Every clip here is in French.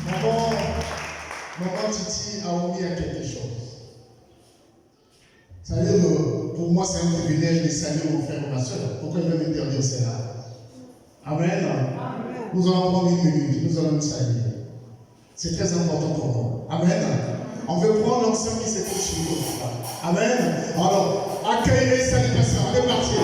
Maman Titi a omis à quelque chose. C'est-à-dire que pour moi, c'est un privilège de saluer mon frère et ma soeur. Pourquoi il va m'interdire cela? Amen. Nous allons prendre une minute, nous allons nous saluer. C'est très important pour nous. Amen. On veut prendre l'ensemble qui s'est fait sur nous. Amen. Alors, accueillez les salutations. Allez partir.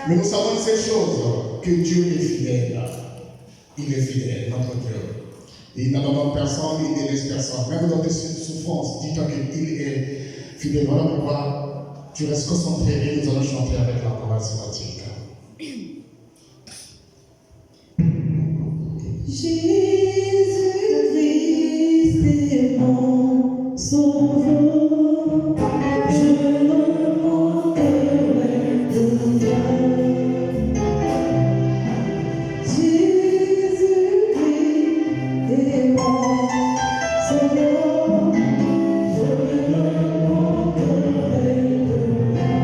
Mais nous savons une seule chose, que Dieu est fidèle. Il est fidèle, notre Dieu. Il n'abandonne personne, il ne délaisse personne. Même dans tes souffrances, dis-toi qu'il est fidèle. Voilà pourquoi tu restes concentré et nous allons chanter avec la chorale sémantique. Jésus-Christ est mon sauveur, je ne manquerai de rien. Jésus-Christ est mon sauveur, je ne manquerai de rien.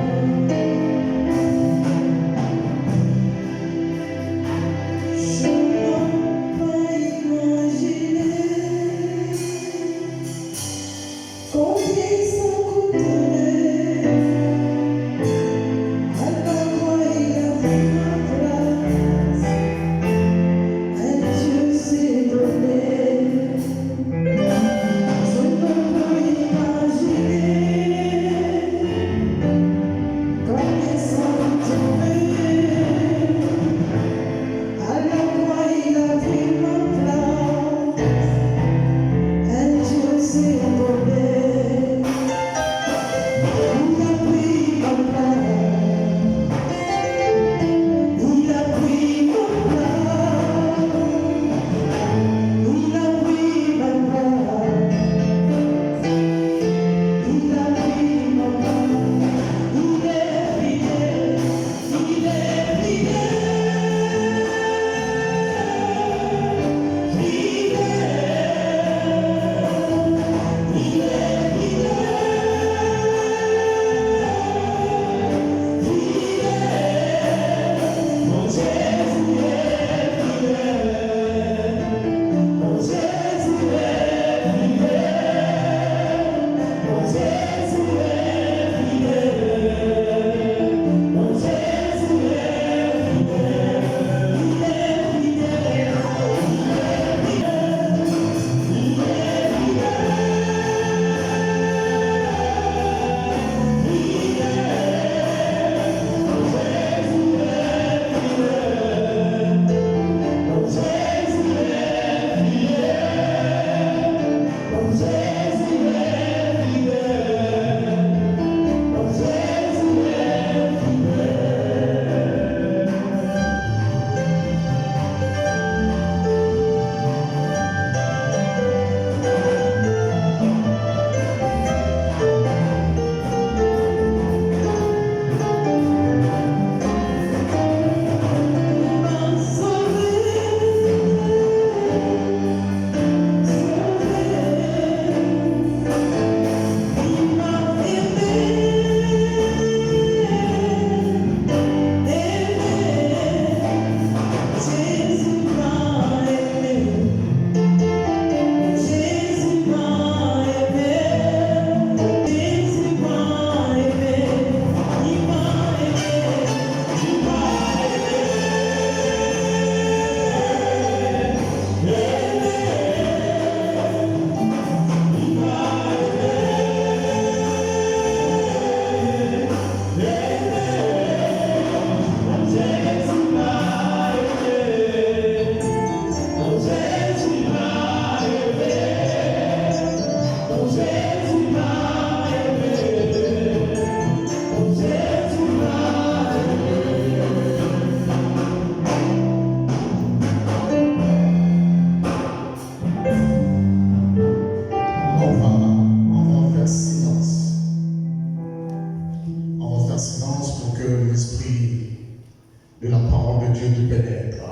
Dieu te pénètre,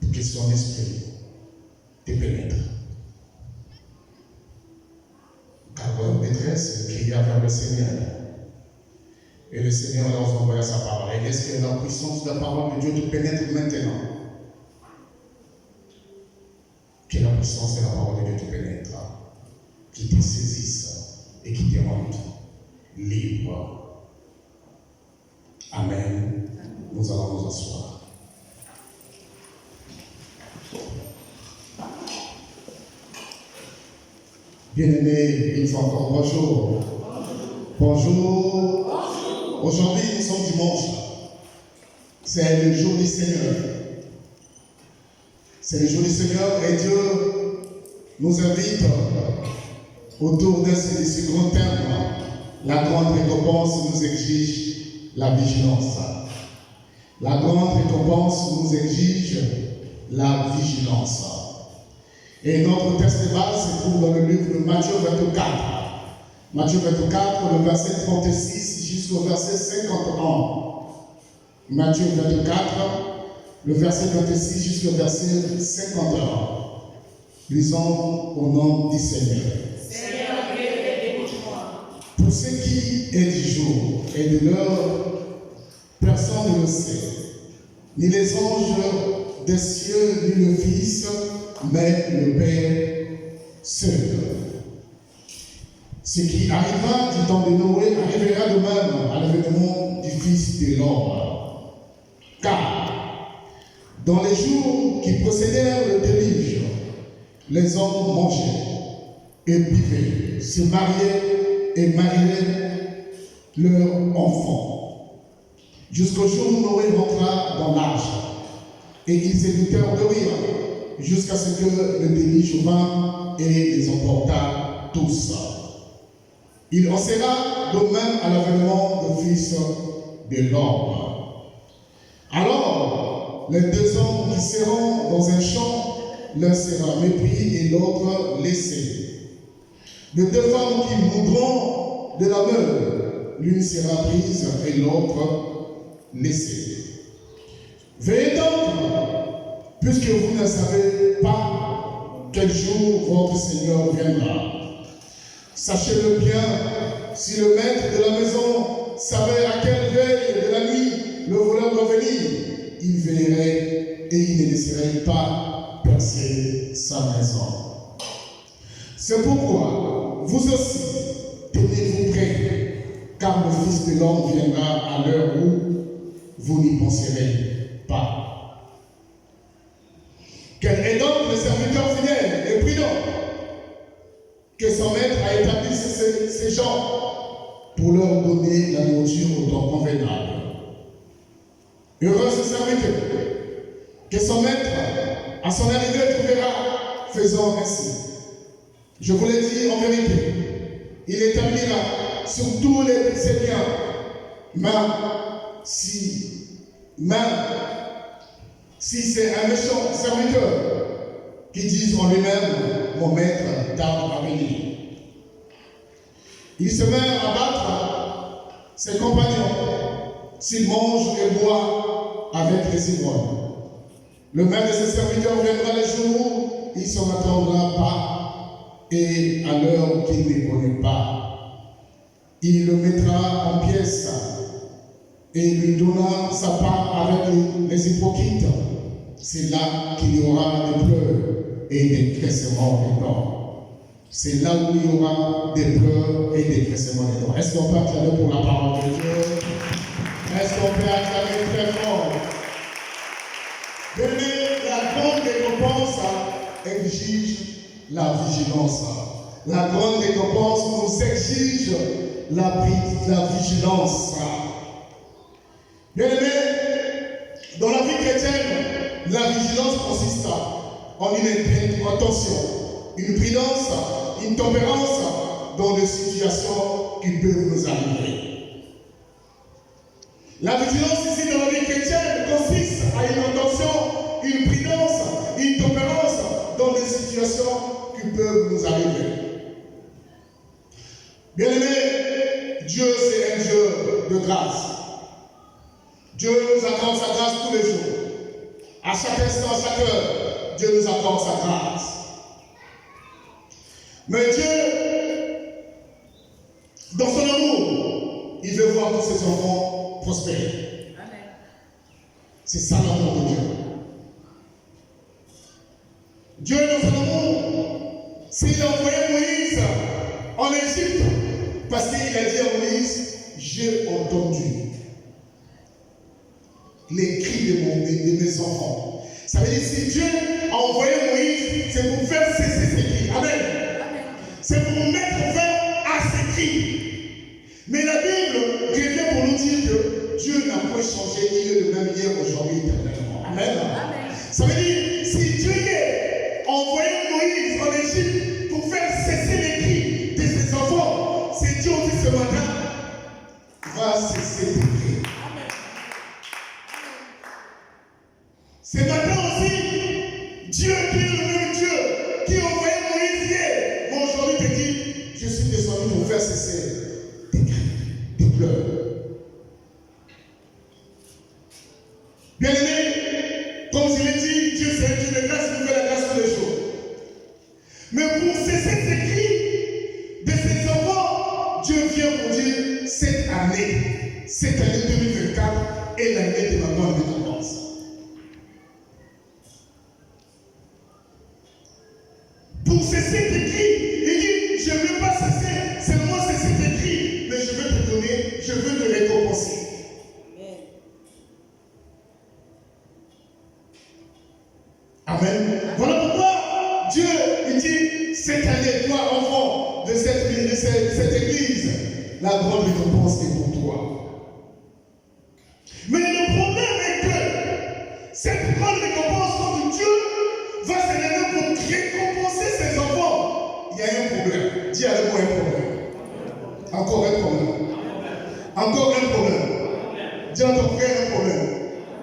pour que son esprit te pénètre. Car votre détresse cria vers le Seigneur. Et le Seigneur leur envoya sa parole. Et est-ce que la puissance de la parole de Dieu te pénètre maintenant? Que la puissance de la parole de Dieu te pénètre, qui te saisisse et qui te rende libre. Amen. Nous allons nous asseoir. Bien-aimés, une fois encore, bonjour. Bonjour. Aujourd'hui, nous sommes dimanche. C'est le jour du Seigneur. C'est le jour du Seigneur et Dieu nous invite autour de ce grand thème. La grande récompense nous exige la vigilance. La grande récompense nous exige la vigilance. Et notre texte de base se trouve dans le livre de Matthieu 24. Matthieu 24, le verset 36 jusqu'au verset 51. Matthieu 24, le verset 26 jusqu'au verset 51. Lisons au nom du Seigneur. Seigneur Dieu, écoute-moi. Pour ce qui est du jour et de l'heure, personne ne le sait, ni les anges des cieux, ni le Fils, mais le Père seul. Ce qui arrivera du temps de Noé arrivera de même à l'avènement du Fils de l'homme. Car, dans les jours qui procédèrent le déluge, les hommes mangeaient et buvaient, se mariaient et mariaient leurs enfants. Jusqu'au jour où Noé rentra dans l'arche, et ils évitèrent de rire, jusqu'à ce que le déluge vint et les emporta tous. Il en sera de même à l'avènement du Fils de l'homme. Alors, les deux hommes qui seront dans un champ, l'un sera mépris et l'autre laissé. Les deux femmes qui moudront de la meule, l'une sera prise et l'autre laissée. Veillez donc, puisque vous ne savez pas quel jour votre Seigneur viendra. Sachez-le bien, si le maître de la maison savait à quelle veille de la nuit le voleur doit venir, il veillerait et il ne laisserait pas percer sa maison. C'est pourquoi vous aussi, tenez-vous prêts, car le Fils de l'homme viendra à l'heure où vous n'y penserez pas. Quel est donc le serviteur fidèle et prudent que son maître a établi ces gens pour leur donner la nourriture au temps convenable? Heureux ce serviteur que son maître, à son arrivée, trouvera faisant ainsi. Je vous l'ai dit en vérité, il établira sur tous ses biens, même si c'est un méchant serviteur qui dit en lui-même, mon maître tarde à venir. Il se met à battre ses compagnons s'il mange et boit avec les ivrognes. Le maître de ses serviteurs viendra les jours où il ne s'en attendra pas et à l'heure qu'il ne connaît pas. Il le mettra en pièces et lui donnera sa part avec les hypocrites. C'est là qu'il y aura des pleurs et des cressements des dents. C'est là où il y aura des pleurs et des cressements des dents. Est-ce qu'on peut acclamer pour la parole de Dieu? Est-ce qu'on peut acclamer très fort? La grande récompense exige la vigilance. La grande récompense nous exige la vigilance. Bien-aimé, dans la vie chrétienne, la vigilance consiste en une attention, une prudence, une tempérance dans les situations qui peuvent nous arriver. La vigilance ici dans la vie chrétienne consiste à une attention, une prudence, une tempérance dans des situations qui peuvent nous arriver. Bien-aimé, Dieu c'est un Dieu de grâce. Dieu nous accorde sa grâce tous les jours. À chaque instant, à chaque heure, Dieu nous accorde sa grâce. Mais Dieu, dans son amour, il veut voir tous ses enfants prospérer. Amen. C'est ça l'amour de Dieu. Dieu, dans son amour, s'il a envoyé Moïse en Égypte, parce qu'il a dit à Moïse, j'ai entendu les cris de mes enfants. Ça veut dire si Dieu a envoyé Moïse, c'est pour faire cesser ses cris. Amen. Amen. C'est pour mettre fin à ses cris. Mais la Bible revient pour nous dire que Dieu n'a pas changé, il est le même hier, aujourd'hui, éternellement. Amen. Amen. Ça veut dire, si Dieu a envoyé Moïse en Égypte pour faire cesser les cris de ses enfants, c'est Dieu aussi ce matin va cesser tes cris. Ce matin aussi, Dieu qui est le même Dieu qui a envoyé Moïse hier, moi aujourd'hui te dit, je suis descendu pour faire cesser tes cris, tes pleurs. Bien aimé, comme je l'ai dit, Dieu c'est un Dieu de grâce, il nous fait la grâce tous les jours. Mais pour cesser ces cris de ses enfants, Dieu vient pour dire, cette année 2024 est l'année de ma grande récompense. Pour cesser tes cris, il dit, je ne veux pas cesser, seulement cesser tes cris, mais je veux te donner, je veux te récompenser. Amen. Voilà pourquoi Dieu, il dit, cette année, toi, enfant de cette église, la grande récompense est pour toi. Mais le problème est que cette grande récompense, quand Dieu va se lever pour récompenser ses enfants, il y a un problème. Dis avec moi un problème. Encore un problème. Encore un problème. Dis à ton frère un problème.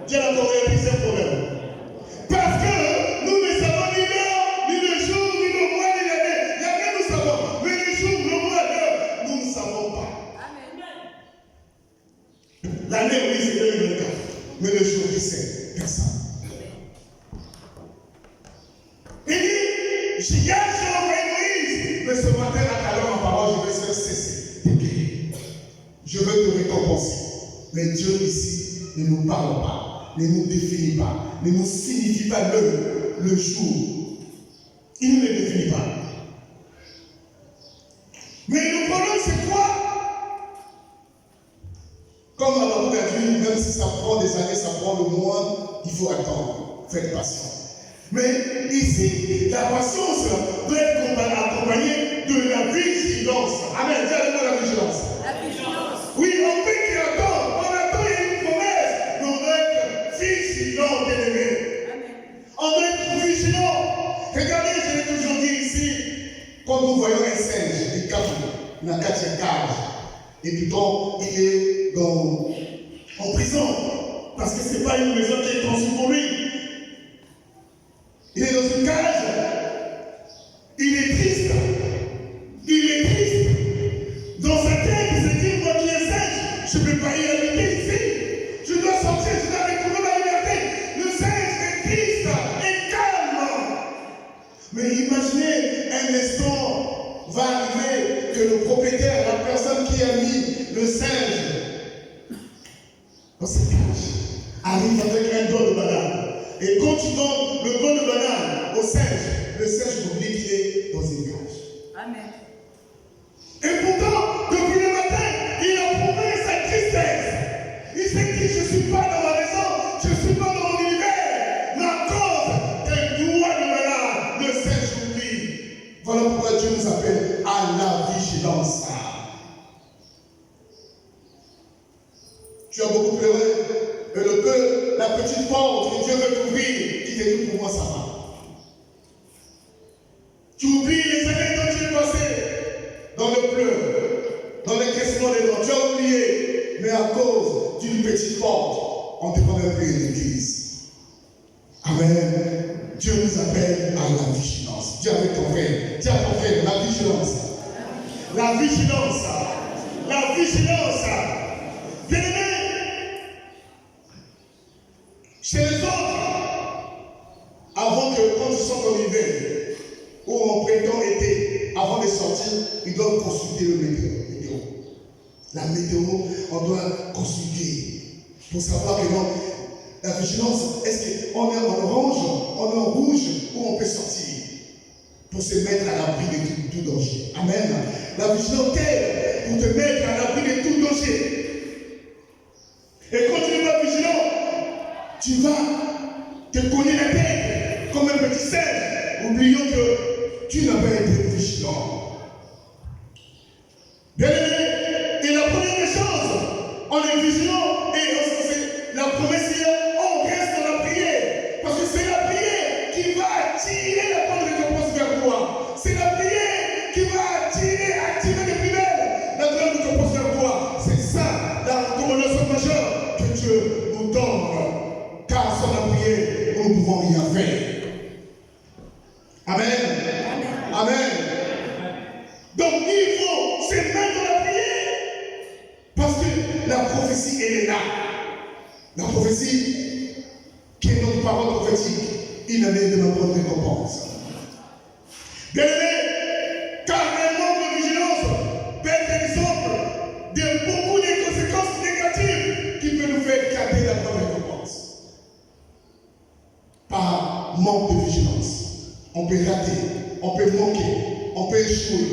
Dis à ton frère un problème. Parce que nous ne savons ni l'heure, ni le jour, ni le mois, ni l'année. Il y a rien nous savons. Mais le jour, le mois, l'heure, nous ne savons pas. L'année, oui, c'est 2024. Mais le jour, qui sait? Personne. Il dit, j'ai envoyé Moïse, mais ce matin, à ta ma parole, je vais faire cesser tes cris. Je veux te récompenser. Mais Dieu ici ne nous parle pas, ne nous définit pas, ne nous signifie pas le jour. Il ne le définit pas. Mais le problème, c'est quoi? Comme Abraham a dit, même si ça prend des années, ça prend le mois, il faut attendre. Faites patience. Mais ici, la patience doit être accompagnée de la vigilance. Amen. Dis avec moi la vigilance. La vigilance. Oui, on peut qui attend. On attend, il y a une promesse. Mais on doit être vigilant, bien aimé. On doit être vigilant. Regardez, je l'ai toujours dit ici, quand nous voyons un singe, il capte dans la quatrième cage. Et plutôt, il est en prison. Parce que ce n'est pas une maison qui est conçue pour lui. Il est dans une cage. Il est triste. Il est triste. Dans sa tête, il se dit, moi qui est singe, je ne peux pas y habiter ici. Je dois sortir, je dois retrouver ma liberté. Le singe est triste et calme. Mais imaginez un instant va arriver que le propriétaire, la personne qui a mis le singe dans cette cage, arrive avec un doigt de banane. Et quand tu donnes le doigt de banane au singe, le singe oublie qu'il est dans une cage. Amen. Et pourtant, depuis le matin, il a prouvé sa tristesse. Il s'est dit, je ne suis pas dans ma maison, je ne suis pas dans mon univers. Ma cause d'un doigt de banane, le singe oublie. Voilà pourquoi Dieu nous appelle à la vigilance. Tu as beaucoup pleuré. Et le peu, la petite porte que Dieu veut t'ouvrir, qui te dit pour moi ça va. Tu oublies les années dont tu es passé dans le pleur, dans l'écaissement des dents. Tu as oublié, mais à cause d'une petite porte, on ne te prend même plus une église. Amen. Dieu nous appelle à la vigilance. Dis avec ton frère, dis à ton frère, la vigilance. La vigilance. La vigilance. Bien-aimé, en printemps, été, avant de sortir, ils doivent consulter le météo. La météo, on doit consulter pour savoir que non, la vigilance, est-ce qu'on est en orange, on est en rouge, ou on peut sortir pour se mettre à l'abri de tout danger. Amen. La vigilance t'aide pour te mettre à l'abri de tout danger. Et quand tu n'es pas vigilant, tu vas te cogner la tête comme un petit singe, oubliant que tu n'as pas été vigilant. Bien aimé, et la première des choses, on est vigilant et la promesse est on reste dans la prière. Parce que c'est la prière qui va attirer la bonne récompense vers toi. C'est la prière qui va activer les plus belles la bonne récompense vers toi. C'est ça la recommandation majeure que Dieu nous donne. Car sans la prière, nous ne pouvons rien faire. Amen. Amen. Donc il faut se mettre dans la prière. Parce que la prophétie, elle est là. La prophétie, qui est notre parole prophétique, il en est de notre récompense. Bien aimé, car un manque de vigilance peut être l'exemple de beaucoup de conséquences négatives qui peuvent nous faire garder la bonne récompense. Par manque de vigilance, on peut rater, on peut manquer, on peut échouer.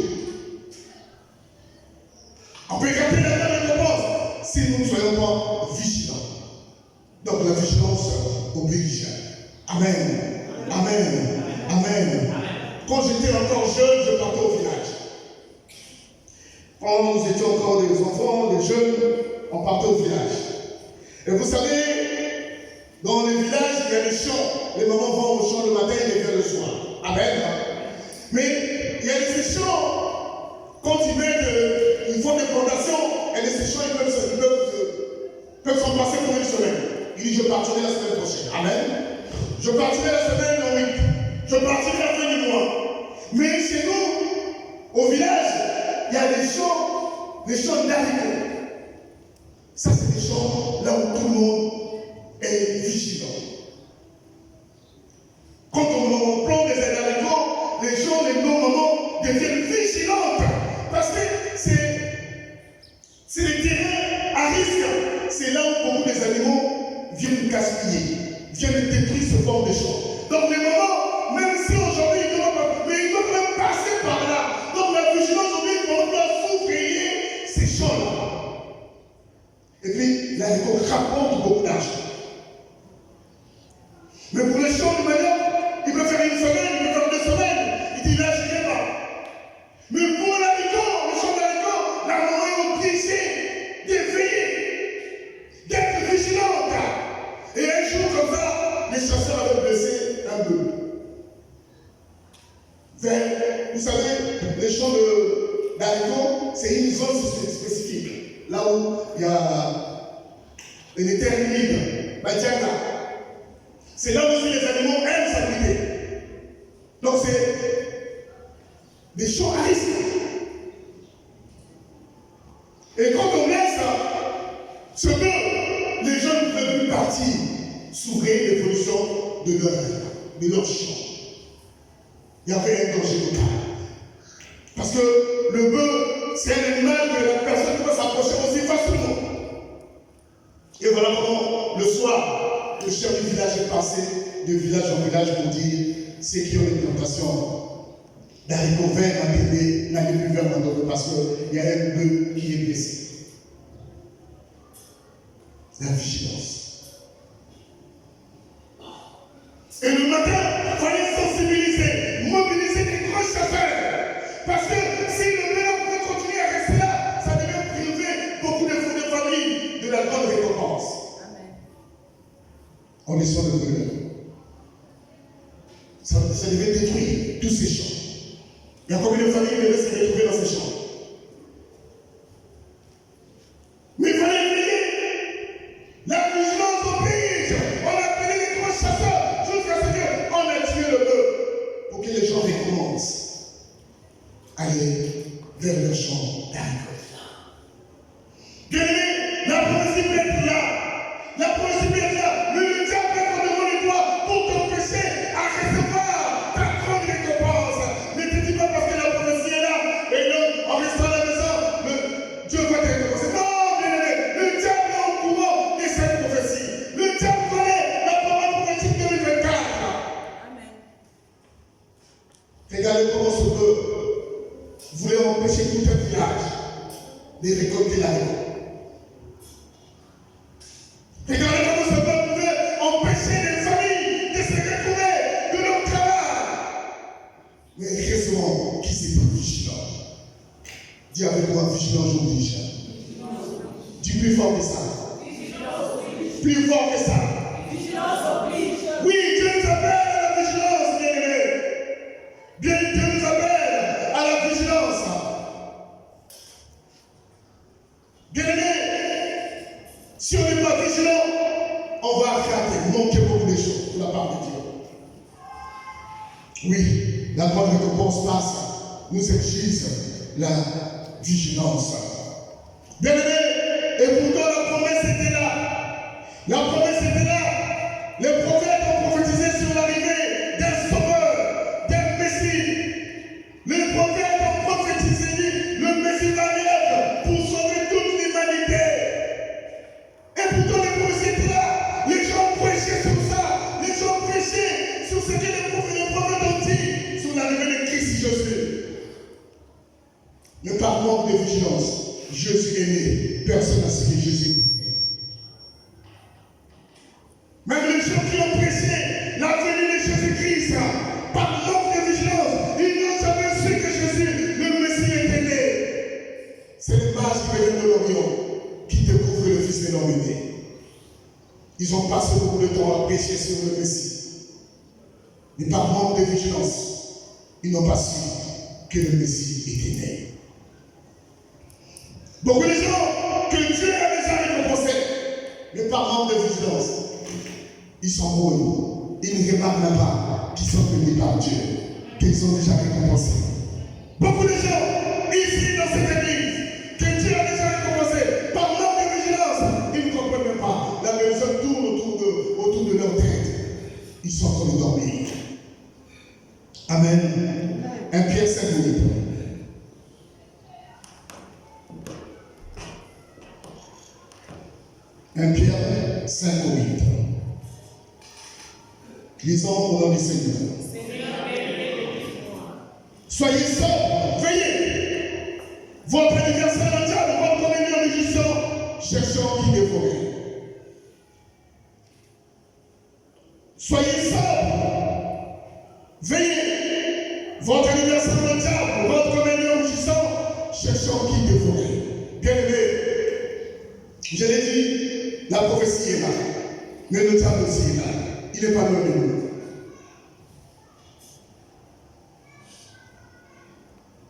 On peut garder la bonne récompense si nous ne soyons pas vigilants. Donc la vigilance oblige. Amen. Amen. Amen. Quand j'étais encore jeune, je partais au village. Quand nous étions encore des enfants, des jeunes, on partait au village. Et vous savez, dans les villages, il y a des champs. Les mamans vont au champ le matin et viennent le soir. Amen. Mais il y a des champs. Quand ils font des plantations, et les séchants, ils peuvent s'en passer pour une semaine. Il dit, je partirai la semaine prochaine. Amen. Je partirai la semaine en 8. Je partirai la fin du mois. Mais chez nous, au village, il y a des champs d'haricots. Ça, c'est des champs là où tout le monde est vigilant. Quand on plante des haricots, les gens, les non-mamans deviennent vigilantes. Parce que c'est les terrains à risque. C'est là où beaucoup des animaux viennent gaspiller, viennent détruire ce forme de champs. Donc les mamans, même si aujourd'hui ils doivent même passer par là. Donc la vigilance aujourd'hui, on doit souffrir ces champs-là. Et puis l'haricot rapporte beaucoup d'argent. Mais pour les champs de manière, il peut faire une semaine, il peut faire 2 semaines. Il dit là, je ne viens pas. Mais pour l'haricot, le champ d'haricot, la maman est obligée d'éveiller, d'être vigilante. Et un jour comme ça, les chasseurs avaient blessé un bœuf. Vous savez, les champs d'haricots, c'est une zone spécifique. Là où il y a les terres humides, Badianga. C'est là où les animaux aiment s'abriter. Donc c'est des champs à risque. Et quand on laisse ce bœuf, les gens ne peuvent plus partir s'ouvrir l'évolution de leur champ. Il y avait un danger total. Parce que le bœuf, c'est un animal que la personne peut s'approcher aussi facilement. Et voilà comment, le soir, le chef du village est passé de village en village pour dire ceux qui ont une plantation d'haricots verts n'allez plus vers l'endroit parce qu'il y a un bœuf qui est blessé. La vigilance. Et le matin, il fallait sensibiliser, mobiliser des grands chasseurs. Parce que si le maire pouvait continuer à rester là, ça devait priver beaucoup de familles de la grande récompense. Amen. On est sur le brûleur. Ça devait détruire tous ces champs. Il y a combien de familles qui devaient se retrouver dans ces champs? Mais il fallait veiller. La vigilance oblige. On a appelé les grands chasseurs jusqu'à ce qu'on a tué le bœuf pour que les gens recommencent à aller vers le champ d'haricots. Bien aimé, la prophétie peut être là. La prophétie peut être là. Mais le diable peut être devant de toi pour t'empêcher à recevoir ta grande récompense. Mais force de voulait empêcher tout un village de récolter la récolte. Regardez comment ce peuple pouvait empêcher les familles de se retrouver de leur travail. Mais heureusement qu'ils étaient vigilants. Dis avec moi, vigilant aujourd'hui, cher. Dis plus fort que ça. Plus fort que ça. Oui, Dieu nous appelle à la vigilance, bien-aimés. Bien, Dieu nous appelle à la vigilance. Bien-aimés, si on n'est pas vigilant, on va manquer beaucoup de choses de la part de Dieu. Oui, la grande récompense passe, nous exige la vigilance. Bien-aimés, et pourtant la promesse était là. La promesse était là. Les prophètes ont prophétisé sur l'arrivée d'un sauveur, d'un Messie. Les prophètes ont prophétisé, le Messie va venir pour sauver toute l'humanité. Et pourtant les promesses étaient là. Les gens prêchaient sur ça. Les gens prêchaient sur ce que les prophètes ont dit sur l'arrivée de Christ Jésus. Mais par manque de vigilance, Jésus est né. Personne n'a su que Jésus est né. Même les gens qui ont prêché la venue de Jésus-Christ, par manque de vigilance, ils n'ont jamais su que Jésus, le Messie, était né. C'est les mages qui viennent de l'Orient qui découvrent le Fils de l'homme né. Ils ont passé beaucoup de temps à prêcher sur le Messie. Mais par manque de vigilance, ils n'ont pas su que le Messie était né. Beaucoup de gens que Dieu a déjà récompensés, mais par manque de vigilance, ils sont bons. Ils ne remarquent pas qu'ils sont bénis par Dieu, qu'ils sont déjà récompensés. Beaucoup de gens ici dans cette église, que Dieu a déjà récompensés, par manque de vigilance, ils ne comprennent même pas. La maison tourne autour de leur tête. Ils sont en train de dormir. Amen. 1 Pierre 5 minutes. Un Pierre 5 8. Lisons au nom du Seigneur. Soyez sobres, veillez. Votre anniversaire mondial, votre communion réjouissant, cherchant qui dévorer. Soyez sobres, veillez. Votre anniversaire mondial, votre communion réjouissant, cherchant qui dévorer. Bien-aimés, je l'ai dit, la prophétie est là, mais le diable aussi est là. Il n'est pas loin de nous.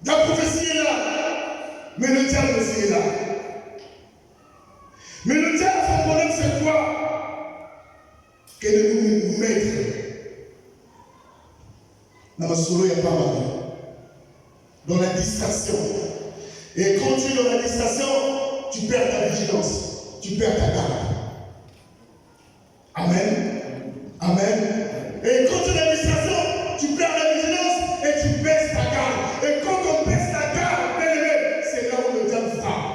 La prophétie est là, mais le diable aussi est là. Mais le diable, son problème, c'est quoi? Que de nous mettre dans la solo, il n'y a pas mal. Dans la distraction. Et quand tu es dans la distraction, tu perds ta vigilance, tu perds ta garde. Amen. Amen. Et quand tu es dans la distraction, tu perds la vigilance et tu baisses ta garde. Et quand on baisse ta garde, c'est là où le diable frappe.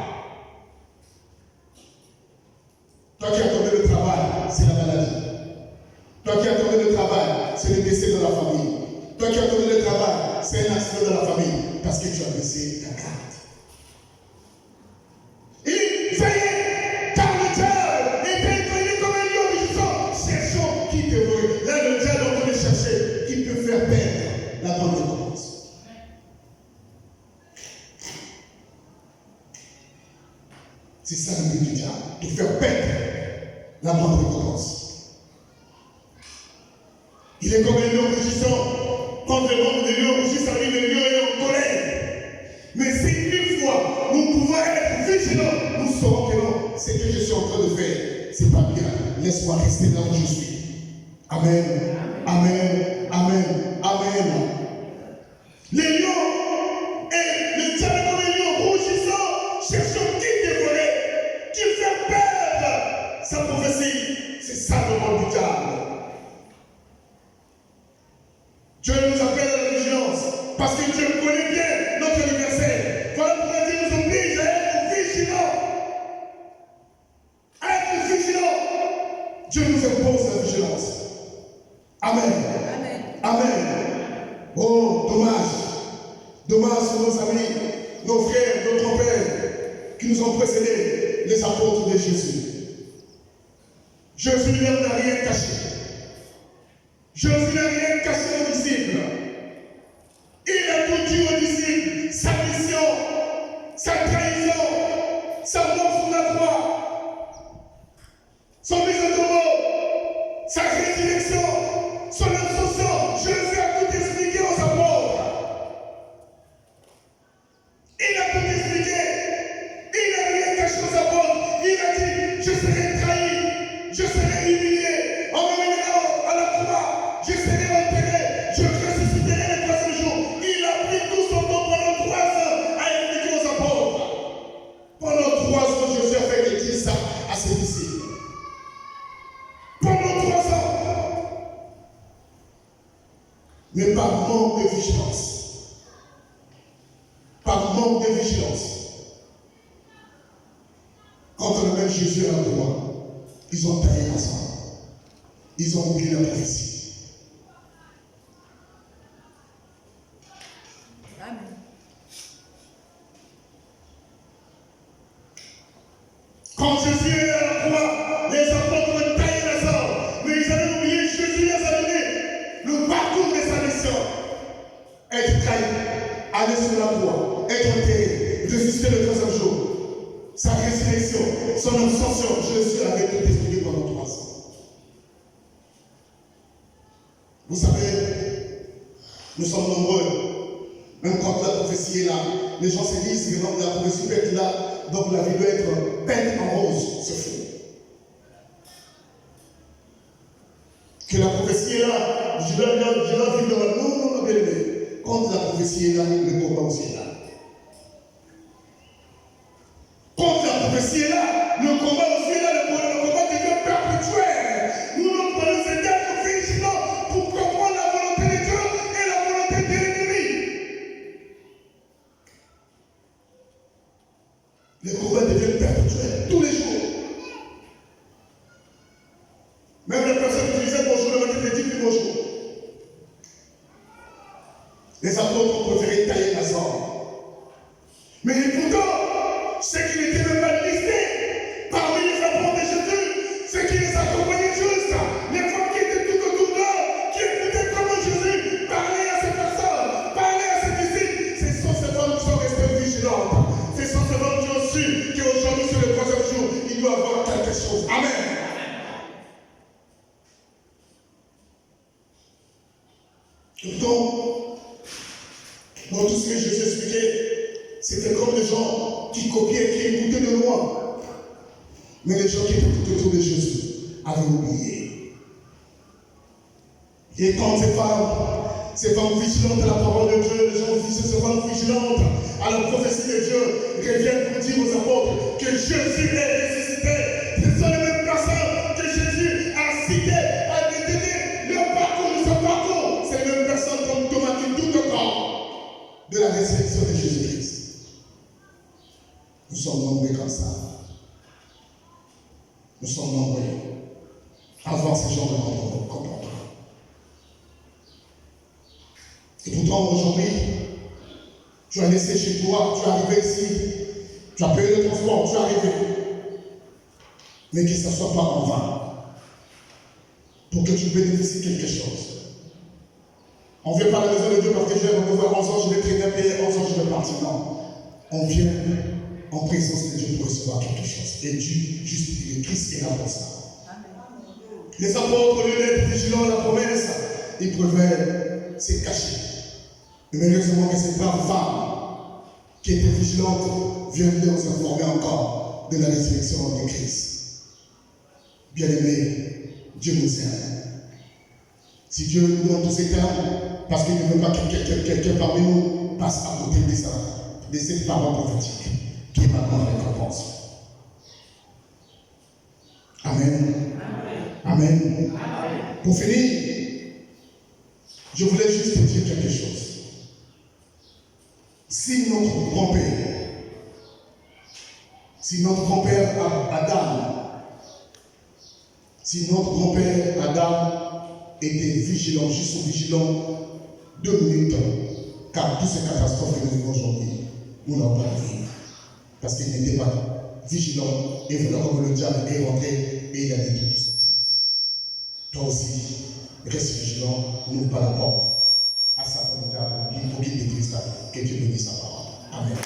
Toi qui as tombé le travail, c'est la maladie. Toi qui as tombé le travail, c'est le décès de la famille. Toi qui as tombé le travail, c'est un accident de la famille parce que tu as baissé ta garde. Et veillez, car le diable est inconnu comme un lion rugissant, cherchant qui dévore. Là, le diable est en train de chercher qui peut faire perdre la bonne récompense. C'est ça le but du diable, de faire perdre la bonne récompense. Il est comme un lion rugissant. Quand le monde de lion rugit, ça dit le lion est en colère. Mais si une fois nous pouvons être vigilants, nous saurons que non, ce que je suis en train de faire, c'est pas bien. Laisse-moi rester là où je suis. Amen. Amen. Amen. Amen. Les lions et le diable comme un lion rougissant, cherchant qui dévorer, qui fait perdre sa prophétie. C'est ça le rôle du diable. Dieu nous appelle à la vigilance parce que Dieu connaît bien notre anniversaire. Voilà pourquoi Dieu nous oblige à être vigilants. À être vigilants. Dieu nous impose la vigilance. Amen. Amen. Amen. Oh, dommage. Dommage sur nos amis, nos frères, nos grands-pères qui nous ont précédés, les apôtres de Jésus. Jésus n'a rien caché. Jésus n'a rien caché aux disciples. Il a tout dit aux disciples, sa mission, sa trahison, sa mort sur la croix, son mise en tombeau, sa résurrection, son ascension. Jésus a tout expliqué aux apôtres. Il a tout expliqué. Il n'a rien caché aux apôtres. Il a dit, je serai trahi, je serai humilié, on m'emmènera à la croix, je serai enterré, je ressusciterai le troisième jour. Il a pris tout son temps pendant 3 ans à expliquer aux apôtres. Pendant 3 ans, Jésus a fait dire ça à ses disciples. Pendant 3 ans. Mais par manque de vigilance. Par manque de vigilance. Quand on amène Jésus à la croix, ils ont taillé la sang. Ils ont oublié la prophétie. Amen. Quand Jésus est à la croix, les apôtres ont taillé la sang. Mais ils avaient oublié, Jésus les a donné le parcours de sa mission. Être trahi, aller sur la croix, être enterré, ressusciter le troisième jour. Sa résurrection, son ascension, Jésus avait tout expliqué pendant 3 ans. Vous savez, nous sommes nombreux. Même quand la prophétie est là, les gens se disent que la prophétie peut être là, donc la vie doit être peinte en rose. C'est faux. Que la prophétie est là, je dois vivre dans la... Non, bien aimé. Quand la prophétie est là, le combat aussi est là. Quand la prophétie est là, le combat aussi est là, le combat devient perpétuel. Nous devons nous aider à être vigilants pour comprendre la volonté de Dieu et la volonté de l'ennemi. Le combat devient perpétuel tous les jours. Même les personnes qui disaient bonjour le matin, te disent plus bonjour. Les apôtres ont préféré tailler la sang. Mais pourtant, c'est qu'il n'était même pas listé parmi les apôtres de Jésus, c'est qui les accompagnaient juste, les femmes qui étaient tout autour d'eux, qui écoutaient comment Jésus parlait à ces personnes, parlait à ses disciples. Ce sont ces femmes qui sont restées vigilantes. Ce sont ces femmes qui ont su qu'aujourd'hui, sur le troisième jour, il doit y avoir quelque chose. Amen. Pourtant, dans tout ce que Jésus expliquait, c'était comme des gens qui copiaient, qui écoutaient de loin. Mais les gens qui étaient tout autour de Jésus avaient oublié. Et quand ces femmes vigilantes à la parole de Dieu, les gens ces femmes vigilantes à la prophétie de Dieu, reviennent pour dire aux apôtres que Jésus est ressuscité. Ce sont les mêmes personnes que Jésus a citées, a détenu leur parcours, de son parcours. C'est les mêmes personnes comme Thomas qui doutent encore de la résurrection de Jésus-Christ. Nous sommes nombreux comme ça. Nous sommes nombreux à voir ces gens de comportement. Et pourtant, aujourd'hui, tu as laissé chez toi, tu es arrivé ici, tu as payé le transport, tu es arrivé. Mais que ça ne soit pas en vain. Pour que tu bénéficies quelque chose. On ne vient pas à la maison de Dieu parce que j'ai rendez-vous à 11 ans, je vais traîner, payer 11 ans, je vais partir. Non. On vient en présence de Dieu pour recevoir quelque chose. Et Dieu justifie, Christ est là pour ça. Les apôtres, au lieu d'être vigilants à la promesse, ils pouvaient se cacher. Mais heureusement que ces braves femmes qui étaient vigilantes viennent de nous informer encore de la résurrection de Christ. Bien-aimés, Dieu nous aime. Si Dieu nous donne tous ces termes, parce qu'il ne veut pas que quelqu'un parmi nous passe à côté de cette parole prophétique qui est maintenant la récompense. Amen. Amen. Amen. Pour finir, je voulais juste te dire quelque chose. Si notre grand-père Adam était vigilant, juste vigilant 2 minutes, Car toutes ces catastrophes que nous vivons aujourd'hui, nous n'avons pas vivre. Parce qu'il n'était pas vigilant et vraiment comme le diable est rentré et il a détruit tout ça. Toi aussi, reste vigilant, n'ouvre pas la porte à Satan pour qu'il détruise ta vie. Que Dieu bénisse sa parole. Amen.